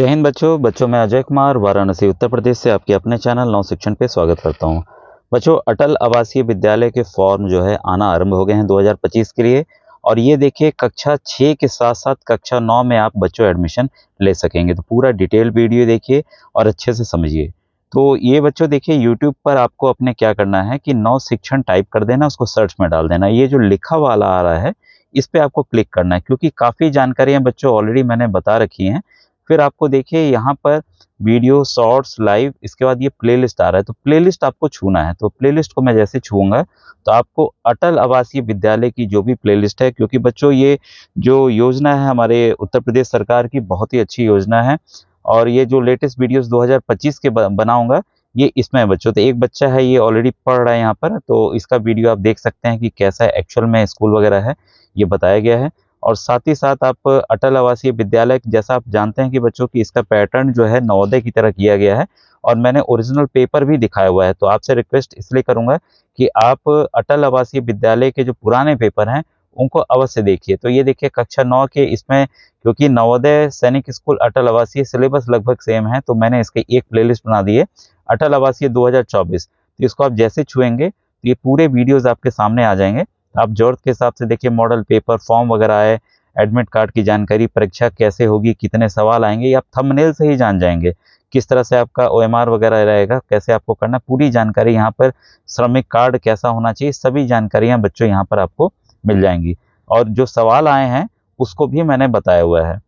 जय हिंद बच्चों मैं अजय कुमार वाराणसी उत्तर प्रदेश से आपके अपने चैनल नव शिक्षण पे स्वागत करता हूं। बच्चों, अटल आवासीय विद्यालय के फॉर्म जो है आना आरंभ हो गए हैं 2025 के लिए। और ये देखिए, कक्षा 6 के साथ साथ कक्षा 9 में आप बच्चों एडमिशन ले सकेंगे। तो पूरा डिटेल वीडियो देखिए और अच्छे से समझिए। तो ये बच्चों देखिए, यूट्यूब पर आपको अपने क्या करना है कि नव शिक्षण टाइप कर देना, उसको सर्च में डाल देना। ये जो लिखा वाला आ रहा है इस पे आपको क्लिक करना है, क्योंकि काफ़ी जानकारियाँ बच्चों ऑलरेडी मैंने बता रखी हैं। फिर आपको देखिए यहाँ पर वीडियो, शॉर्ट्स, लाइव, इसके बाद ये प्लेलिस्ट आ रहा है। तो प्लेलिस्ट आपको छूना है। तो प्लेलिस्ट को मैं जैसे छूऊंगा तो आपको अटल आवासीय विद्यालय की जो भी प्लेलिस्ट है, क्योंकि बच्चों ये जो योजना है हमारे उत्तर प्रदेश सरकार की, बहुत ही अच्छी योजना है। और ये जो लेटेस्ट वीडियोस 2025 के बनाऊंगा ये इसमें है बच्चों। तो एक बच्चा है, ये ऑलरेडी पढ़ रहा है यहाँ पर, तो इसका वीडियो आप देख सकते हैं कि कैसा एक्चुअल में स्कूल वगैरह है, ये बताया गया है। और साथ ही साथ आप अटल आवासीय विद्यालय, जैसा आप जानते हैं कि बच्चों की इसका पैटर्न जो है नवोदय की तरह किया गया है, और मैंने ओरिजिनल पेपर भी दिखाया हुआ है। तो आपसे रिक्वेस्ट इसलिए करूंगा कि आप अटल आवासीय विद्यालय के जो पुराने पेपर हैं उनको अवश्य देखिए। तो ये देखिए कक्षा 9 के इसमें, क्योंकि नवोदय सैनिक स्कूल अटल आवासीय सिलेबस लगभग सेम है, तो मैंने इसकी एक प्लेलिस्ट बना दी है अटल आवासीय 2024। तो इसको आप जैसे छुएंगे तो ये पूरे वीडियोज आपके सामने आ जाएंगे। आप जरूरत के हिसाब से देखिए, मॉडल पेपर, फॉर्म वगैरह है, एडमिट कार्ड की जानकारी, परीक्षा कैसे होगी, कितने सवाल आएंगे, ये आप थंबनेल से ही जान जाएंगे। किस तरह से आपका ओएमआर वगैरह रहेगा, कैसे आपको करना, पूरी जानकारी यहाँ पर। श्रमिक कार्ड कैसा होना चाहिए, सभी जानकारियाँ बच्चों यहाँ पर आपको मिल जाएंगी। और जो सवाल आए हैं उसको भी मैंने बताया हुआ है।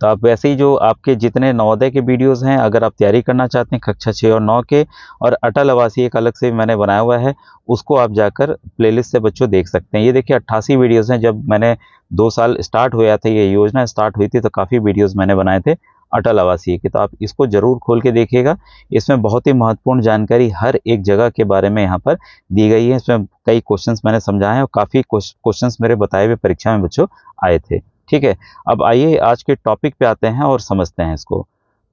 तो आप वैसे ही जो आपके जितने नवोदय के वीडियोस हैं, अगर आप तैयारी करना चाहते हैं कक्षा 6 और 9 के, और अटल आवासीय एक अलग से मैंने बनाया हुआ है, उसको आप जाकर प्लेलिस्ट से बच्चों देख सकते हैं। ये देखिए 88 वीडियोस हैं। जब मैंने 2 साल स्टार्ट हुआ था, ये योजना स्टार्ट हुई थी, तो काफ़ी वीडियोज़ मैंने बनाए थे अटल आवासीय के। तो आप इसको ज़रूर खोल के देखिएगा। इसमें बहुत ही महत्वपूर्ण जानकारी हर एक जगह के बारे में यहाँ पर दी गई है। इसमें कई क्वेश्चंस मैंने समझाए हैं और काफ़ी क्वेश्चंस मेरे बताए हुए परीक्षा में बच्चों आए थे। ठीक है, अब आइए आज के टॉपिक पे आते हैं और समझते हैं इसको।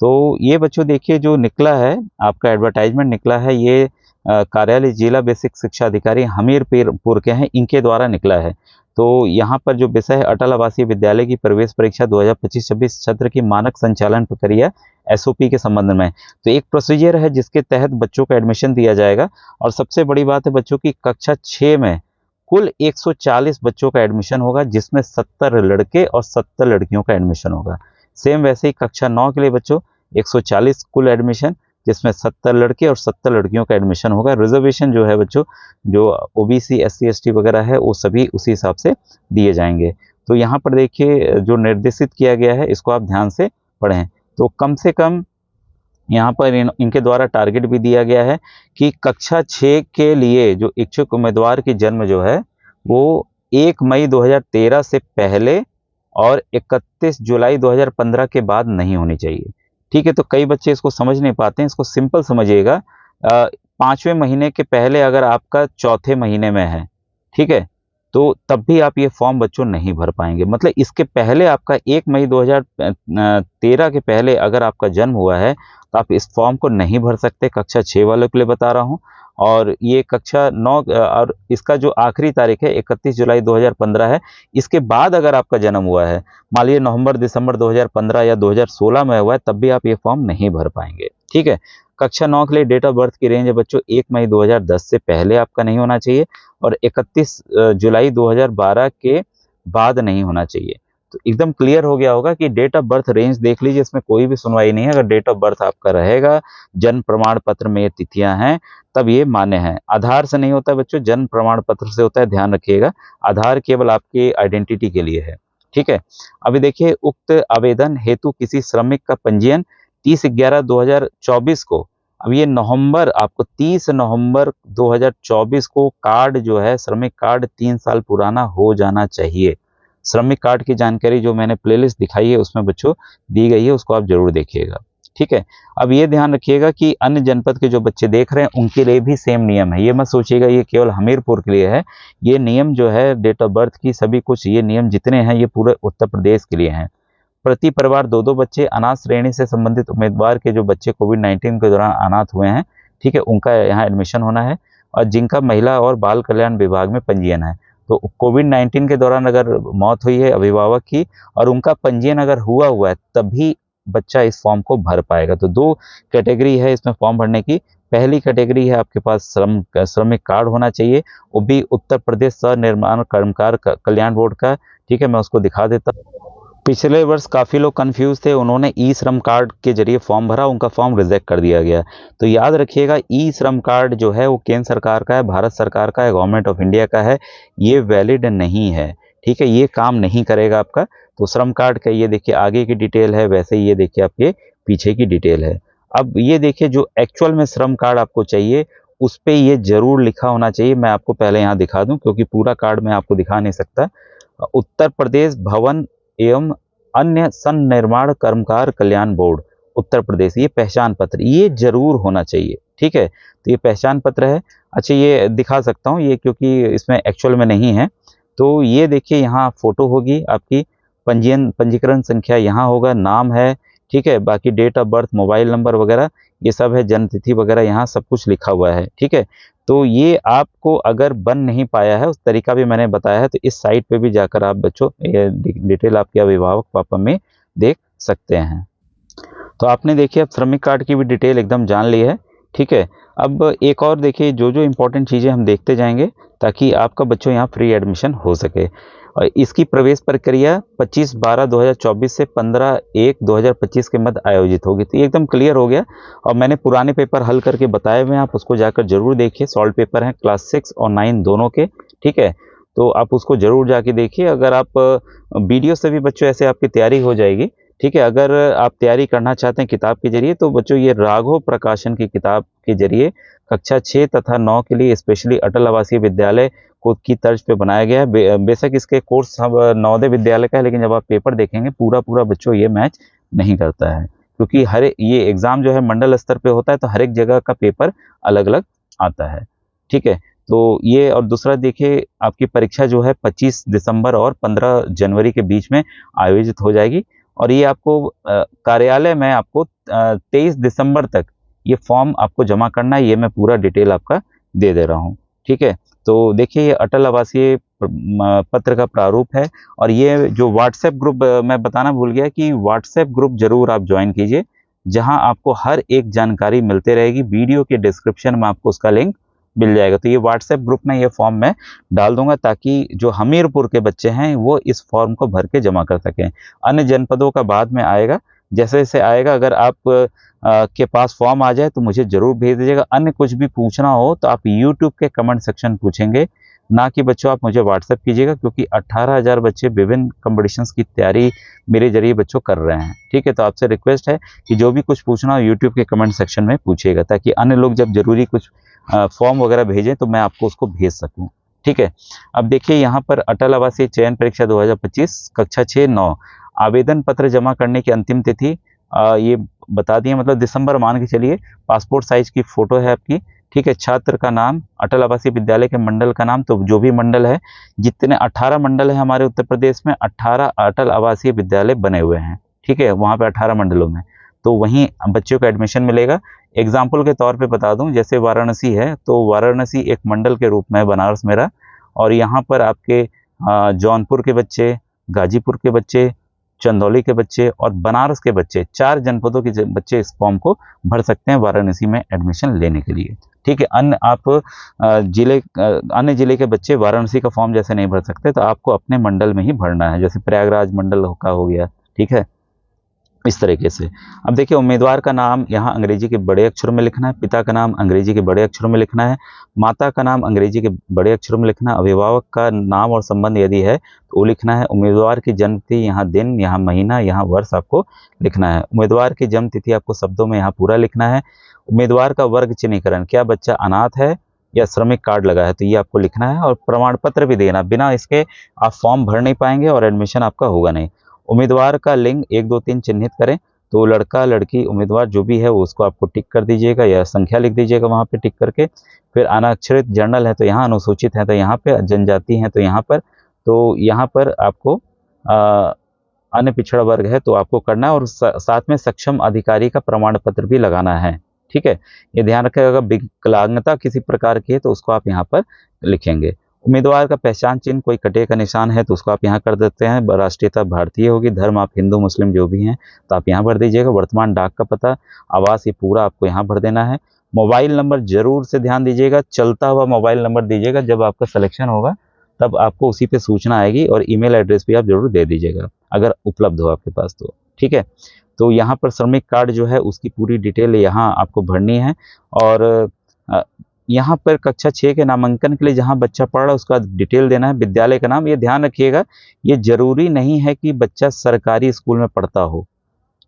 तो ये बच्चों देखिए, जो निकला है आपका एडवर्टाइजमेंट निकला है, ये कार्यालय जिला बेसिक शिक्षा अधिकारी हमीरपुर के हैं, इनके द्वारा निकला है। तो यहाँ पर जो विषय है अटल आवासीय विद्यालय की प्रवेश परीक्षा 2025-26 सत्र की मानक संचालन प्रक्रिया एसओपी के संबंध में। तो एक प्रोसीजर है जिसके तहत बच्चों को एडमिशन दिया जाएगा। और सबसे बड़ी बात है बच्चों की, कक्षा 6 में कुल 140 बच्चों का एडमिशन होगा, जिसमें 70 लड़के और 70 लड़कियों का एडमिशन होगा। सेम वैसे ही कक्षा 9 के लिए बच्चों 140 कुल एडमिशन, जिसमें 70 लड़के और 70 लड़कियों का एडमिशन होगा। रिजर्वेशन जो है बच्चों, जो ओबीसी, एससी, एसटी वगैरह है, वो सभी उसी हिसाब से दिए जाएंगे। तो यहाँ पर देखिए जो निर्देशित किया गया है, इसको आप ध्यान से पढ़ें। तो कम से कम यहाँ पर इनके द्वारा टारगेट भी दिया गया है कि कक्षा 6 के लिए जो इच्छुक उम्मीदवार की जन्म जो है वो 1 मई 2013 से पहले और 31 जुलाई 2015 के बाद नहीं होनी चाहिए। ठीक है, तो कई बच्चे इसको समझ नहीं पाते हैं। इसको सिंपल समझिएगा। 5वें महीने के पहले अगर आपका चौथे महीने में है, ठीक है, तो तब भी आप ये फॉर्म बच्चों नहीं भर पाएंगे। मतलब इसके पहले आपका 1 मई 2013 के पहले अगर आपका जन्म हुआ है तो आप इस फॉर्म को नहीं भर सकते। कक्षा 6 वालों के लिए बता रहा हूँ। और ये कक्षा 9 और इसका जो आखिरी तारीख है 31 जुलाई 2015 है। इसके बाद अगर आपका जन्म हुआ है, मान लीजिए नवंबर दिसंबर 2015 या 2016 में हुआ है, तब भी आप ये फॉर्म नहीं भर पाएंगे। ठीक है, कक्षा 9 के लिए डेट ऑफ बर्थ की रेंज है बच्चों 1 मई 2010 से पहले आपका नहीं होना चाहिए, और 31 जुलाई 2012 के बाद नहीं होना चाहिए। तो एकदम क्लियर हो गया होगा कि डेट ऑफ बर्थ रेंज देख लीजिए, इसमें कोई भी सुनवाई नहीं है। अगर डेट ऑफ बर्थ आपका रहेगा, जन्म प्रमाण पत्र में ये तिथियां हैं, तब ये मान्य है। आधार से नहीं होता है बच्चों, जन्म प्रमाण पत्र से होता है, ध्यान रखिएगा। आधार केवल आपकी आइडेंटिटी के लिए है। ठीक है, अभी देखिए, उक्त आवेदन हेतु किसी श्रमिक का पंजीयन 30/11/2024 को, अब ये नवंबर, आपको 30 नवंबर 2024 को कार्ड जो है, श्रमिक कार्ड 3 साल पुराना हो जाना चाहिए। श्रमिक कार्ड की जानकारी जो मैंने प्लेलिस्ट दिखाई है उसमें बच्चों दी गई है, उसको आप जरूर देखिएगा। ठीक है, अब ये ध्यान रखिएगा कि अन्य जनपद के जो बच्चे देख रहे हैं उनके लिए भी सेम नियम है। ये मत सोचिएगा ये केवल हमीरपुर के लिए है। ये नियम जो है डेट ऑफ बर्थ की, सभी कुछ ये नियम जितने हैं ये पूरे उत्तर प्रदेश के लिए हैं। प्रति परिवार 2-2 बच्चे, अनाथ श्रेणी से संबंधित उम्मीदवार के जो बच्चे कोविड-19 के दौरान अनाथ हुए हैं, ठीक है, उनका यहाँ एडमिशन होना है। और जिनका महिला और बाल कल्याण विभाग में पंजीयन है, तो कोविड-19 के दौरान अगर मौत हुई है अभिभावक की और उनका पंजीयन अगर हुआ है, तभी बच्चा इस फॉर्म को भर पाएगा। तो 2 कैटेगरी है इसमें फॉर्म भरने की। पहली कैटेगरी है आपके पास श्रमिक कार्ड होना चाहिए, वो भी उत्तर प्रदेश सनिर्माण कर्मकार कल्याण बोर्ड का। ठीक है, मैं उसको दिखा देता हूँ। पिछले वर्ष काफ़ी लोग कंफ्यूज थे, उन्होंने ई श्रम कार्ड के जरिए फॉर्म भरा, उनका फॉर्म रिजेक्ट कर दिया गया। तो याद रखिएगा, ई श्रम कार्ड जो है वो केंद्र सरकार का है, भारत सरकार का है, गवर्नमेंट ऑफ इंडिया का है, ये वैलिड नहीं है। ठीक है, ये काम नहीं करेगा आपका। तो श्रम कार्ड का ये देखिए आगे की डिटेल है, वैसे ही ये देखिए आपके पीछे की डिटेल है। अब ये देखिए जो एक्चुअल में श्रम कार्ड आपको चाहिए उस पर ये जरूर लिखा होना चाहिए। मैं आपको पहले यहाँ दिखा दूँ, क्योंकि पूरा कार्ड मैं आपको दिखा नहीं सकता। उत्तर प्रदेश भवन एवं अन्य सन्निर्माण कर्मकार कल्याण बोर्ड उत्तर प्रदेश, ये पहचान पत्र ये जरूर होना चाहिए। ठीक है, तो ये पहचान पत्र है। अच्छा, ये दिखा सकता हूँ ये, क्योंकि इसमें एक्चुअल में नहीं है। तो ये देखिए यहाँ फोटो होगी आपकी, पंजीकरण संख्या यहाँ होगा, नाम है। ठीक है, बाकी date of birth, mobile number वगैरह ये सब है, जन्म तिथि वगैरह यहाँ सब कुछ लिखा हुआ है। ठीक है, तो ये आपको अगर बन नहीं पाया है, उस तरीका भी मैंने बताया है, तो इस साइट पे भी जाकर आप बच्चों ये डिटेल आपके अभिभावक पापा में देख सकते हैं। तो आपने देखिए अब श्रमिक कार्ड की भी डिटेल एकदम जान ली है। ठीक है, अब एक और देखिए जो जो इम्पोर्टेंट चीज़ें हम देखते जाएंगे ताकि आपका बच्चों यहाँ फ्री एडमिशन हो सके। और इसकी प्रवेश प्रक्रिया 25/12/2024 से 15/1/2025 के मध्य आयोजित होगी। तो ये एकदम क्लियर हो गया, और मैंने पुराने पेपर हल करके बताए हुए हैं, आप उसको जाकर जरूर देखिए। सॉल्व पेपर हैं क्लास 6 और 9 दोनों के। ठीक है, तो आप उसको जरूर जाके देखिए। अगर आप वीडियो से भी बच्चों ऐसे आपकी तैयारी हो जाएगी। ठीक है, अगर आप तैयारी करना चाहते हैं किताब के जरिए, तो बच्चों ये राघव प्रकाशन की किताब के जरिए कक्षा 6 तथा 9 के लिए स्पेशली अटल आवासीय विद्यालय को की तर्ज पे बनाया गया है। बेशक इसके कोर्स सब नवोदय विद्यालय का है, लेकिन जब आप पेपर देखेंगे पूरा पूरा बच्चों ये मैच नहीं करता है, क्योंकि हर ये एग्ज़ाम जो है मंडल स्तर पे होता है, तो हर एक जगह का पेपर अलग अलग आता है। ठीक है, तो ये, और दूसरा देखिए आपकी परीक्षा जो है 25 दिसंबर और 15 जनवरी के बीच में आयोजित हो जाएगी। और ये आपको कार्यालय में आपको 23 दिसंबर तक ये फॉर्म आपको जमा करना है। ये मैं पूरा डिटेल आपका दे दे रहा हूँ। ठीक है, तो देखिए ये अटल आवासीय पत्र का प्रारूप है। और ये जो व्हाट्सएप ग्रुप मैं बताना भूल गया कि व्हाट्सएप ग्रुप जरूर आप ज्वाइन कीजिए, जहां आपको हर एक जानकारी मिलते रहेगी। वीडियो के डिस्क्रिप्शन में आपको उसका लिंक मिल जाएगा। तो ये व्हाट्सएप ग्रुप में ये फॉर्म मैं डाल दूंगा, ताकि जो हमीरपुर के बच्चे हैं वो इस फॉर्म को भर के जमा कर सकें। अन्य जनपदों का बाद में आएगा, जैसे जैसे आएगा। अगर आप के पास फॉर्म आ जाए तो मुझे जरूर भेज दीजिएगा। अन्य कुछ भी पूछना हो तो आप यूट्यूब के कमेंट सेक्शन पूछेंगे, ना कि बच्चों आप मुझे व्हाट्सएप कीजिएगा, क्योंकि 18,000 बच्चे विभिन्न कॉम्पिटिशन्स की तैयारी मेरे जरिए बच्चों कर रहे हैं। ठीक है, तो आपसे रिक्वेस्ट है कि जो भी कुछ पूछना हो यूट्यूब के कमेंट सेक्शन में पूछिएगा, ताकि अन्य लोग जब जरूरी कुछ फॉर्म वगैरह भेजें तो मैं आपको उसको भेज सकूं। ठीक है, अब देखिए यहाँ पर अटल आवासीय चयन परीक्षा 2025 कक्षा 6-9 आवेदन पत्र जमा करने की अंतिम तिथि ये बता दिए, मतलब दिसंबर मान के चलिए। पासपोर्ट साइज की फोटो है आपकी। ठीक है, छात्र का नाम, अटल आवासीय विद्यालय के मंडल का नाम, तो जो भी मंडल है, जितने 18 मंडल है हमारे उत्तर प्रदेश में, 18 अटल आवासीय विद्यालय बने हुए हैं। ठीक है, वहाँ पे 18 मंडलों में तो वहीं बच्चों को एडमिशन मिलेगा। एग्जाम्पल के तौर पे बता दूं, जैसे वाराणसी है, तो वाराणसी एक मंडल के रूप में बनारस मेरा, और यहाँ पर आपके जौनपुर के बच्चे, गाजीपुर के बच्चे, चंदौली के बच्चे और बनारस के बच्चे, 4 जनपदों के बच्चे इस फॉर्म को भर सकते हैं वाराणसी में एडमिशन लेने के लिए। ठीक है, अन्य आप अन्य जिले के बच्चे वाराणसी का फॉर्म जैसे नहीं भर सकते, तो आपको अपने मंडल में ही भरना है, जैसे प्रयागराज मंडल का हो गया। ठीक है, इस तरीके से। अब देखिए उम्मीदवार का नाम यहाँ अंग्रेजी के बड़े अक्षरों में लिखना है, पिता का नाम अंग्रेजी के बड़े अक्षरों में लिखना है, माता का नाम अंग्रेजी के बड़े अक्षरों में लिखना है, अभिभावक का नाम और संबंध यदि है तो वो लिखना है, उम्मीदवार की जन्म तिथि, यहाँ दिन, यहाँ महीना, यहाँ वर्ष आपको लिखना है, उम्मीदवार की जन्म तिथि आपको शब्दों में यहाँ पूरा लिखना है, उम्मीदवार का वर्ग चिन्हीकरण, क्या बच्चा अनाथ है या श्रमिक कार्ड लगा है, तो ये आपको लिखना है, और प्रमाण पत्र भी देना, बिना इसके आप फॉर्म भर नहीं पाएंगे और एडमिशन आपका होगा नहीं। उम्मीदवार का लिंग 1 2 3 चिन्हित करें, तो लड़का लड़की उम्मीदवार जो भी है वो उसको आपको टिक कर दीजिएगा या संख्या लिख दीजिएगा वहाँ पे टिक करके। फिर अनाक्षरित जनरल है तो यहाँ, अनुसूचित है तो यहाँ पे, जनजाति है तो यहाँ पर, तो यहाँ पर आपको अन्य पिछड़ा वर्ग है तो आपको करना है, और साथ में सक्षम अधिकारी का प्रमाण पत्र भी लगाना है। ठीक है, ये ध्यान रखें, अगर विकलांगता किसी प्रकार की है तो उसको आप यहाँ पर लिखेंगे। उम्मीदवार का पहचान चिन्ह कोई कटे का निशान है तो उसको आप यहाँ कर देते हैं। राष्ट्रीयता भारतीय होगी, धर्म आप हिंदू मुस्लिम जो भी हैं तो आप यहाँ भर दीजिएगा। वर्तमान डाक का पता, आवास, ये पूरा आपको यहाँ भर देना है। मोबाइल नंबर जरूर से ध्यान दीजिएगा, चलता हुआ मोबाइल नंबर दीजिएगा। जब आपका सिलेक्शन होगा तब आपको उसी पे सूचना आएगी, और ईमेल एड्रेस भी आप जरूर दे दीजिएगा अगर उपलब्ध हो आपके पास तो, ठीक है। तो यहाँ पर श्रमिक कार्ड जो है उसकी पूरी डिटेल यहाँ आपको भरनी है। और यहाँ पर कक्षा 6 के नामांकन के लिए जहाँ बच्चा पढ़ रहा है उसका डिटेल देना है, विद्यालय का नाम। ये ध्यान रखिएगा, ये जरूरी नहीं है कि बच्चा सरकारी स्कूल में पढ़ता हो,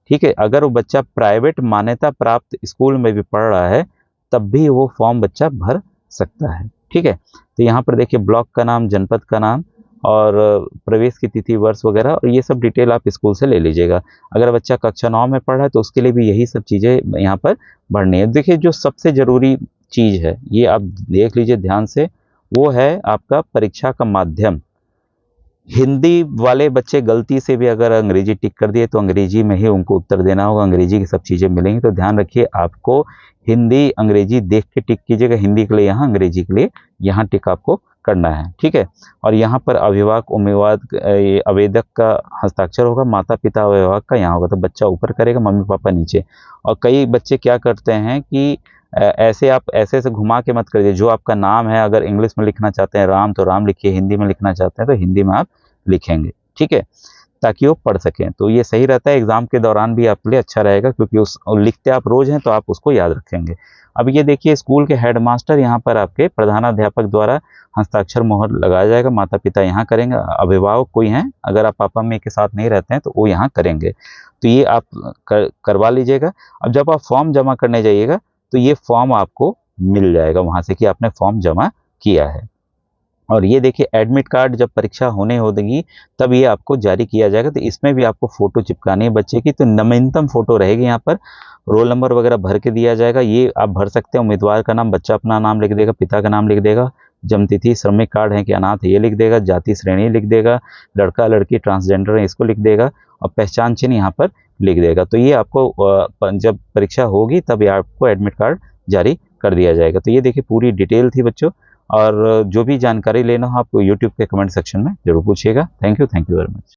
ठीक है। अगर वो बच्चा प्राइवेट मान्यता प्राप्त स्कूल में भी पढ़ रहा है तब भी वो फॉर्म बच्चा भर सकता है, ठीक है। तो यहाँ पर देखिए ब्लॉक का नाम, जनपद का नाम और प्रवेश की तिथि, वर्ष वगैरह, और ये सब डिटेल आप स्कूल से ले लीजिएगा। अगर बच्चा कक्षा 9 में पढ़ रहा है तो उसके लिए भी यही सब चीज़ें यहाँ पर भरनी है। देखिए जो सबसे ज़रूरी चीज़ है ये आप देख लीजिए ध्यान से, वो है आपका परीक्षा का माध्यम। हिंदी वाले बच्चे गलती से भी अगर अंग्रेजी टिक कर दिए तो अंग्रेजी में ही उनको उत्तर देना होगा, अंग्रेजी की सब चीज़ें मिलेंगी। तो ध्यान रखिए आपको हिंदी अंग्रेजी देख के टिक कीजिएगा, हिंदी के लिए यहाँ, अंग्रेजी के लिए यहाँ टिक आपको करना है, ठीक है। और यहाँ पर अभिभावक उम्मीदवार आवेदक का हस्ताक्षर होगा, माता पिता अभिभावक का यहाँ होगा। तो बच्चा ऊपर करेगा, मम्मी पापा नीचे। और कई बच्चे क्या करते हैं कि ऐसे आप ऐसे से घुमा के मत करिए। जो आपका नाम है अगर इंग्लिश में लिखना चाहते हैं राम तो राम लिखिए, हिंदी में लिखना चाहते हैं तो हिंदी में आप लिखेंगे, ठीक है, ताकि वो पढ़ सकें। तो ये सही रहता है, एग्जाम के दौरान भी आपके लिए अच्छा रहेगा, क्योंकि उस लिखते आप रोज हैं तो आप उसको याद रखेंगे। अब ये देखिए स्कूल के हेडमास्टर यहाँ पर आपके प्रधानाध्यापक द्वारा हस्ताक्षर मोहर लगाया जाएगा, माता पिता यहाँ करेंगे, अभिभावक कोई हैं अगर आप पापा मम्मी के साथ नहीं रहते हैं तो वो यहाँ करेंगे। तो ये आप करवा लीजिएगा। अब जब आप फॉर्म जमा करने जाइएगा तो ये फॉर्म आपको मिल जाएगा वहाँ से कि आपने फॉर्म जमा किया है। और ये देखिए एडमिट कार्ड जब परीक्षा होने होगी तब ये आपको जारी किया जाएगा। तो इसमें भी आपको फ़ोटो चिपकानी है बच्चे की, तो नवीनतम फ़ोटो रहेगी यहाँ पर, रोल नंबर वगैरह भर के दिया जाएगा। ये आप भर सकते हैं, उम्मीदवार का नाम, बच्चा अपना नाम लिख देगा, पिता का नाम लिख देगा, जन्म तिथि, श्रमिक कार्ड है कि अनाथ है ये लिख देगा, जाति श्रेणी लिख देगा, लड़का लड़की ट्रांसजेंडर है इसको लिख देगा, और पहचान चिन्ह यहाँ पर लिख देगा। तो ये आपको जब परीक्षा होगी तब ये आपको एडमिट कार्ड जारी कर दिया जाएगा। तो ये देखिए पूरी डिटेल थी बच्चों, और जो भी जानकारी लेना हो आप यूट्यूब के कमेंट सेक्शन में जरूर पूछिएगा। Thank you very much.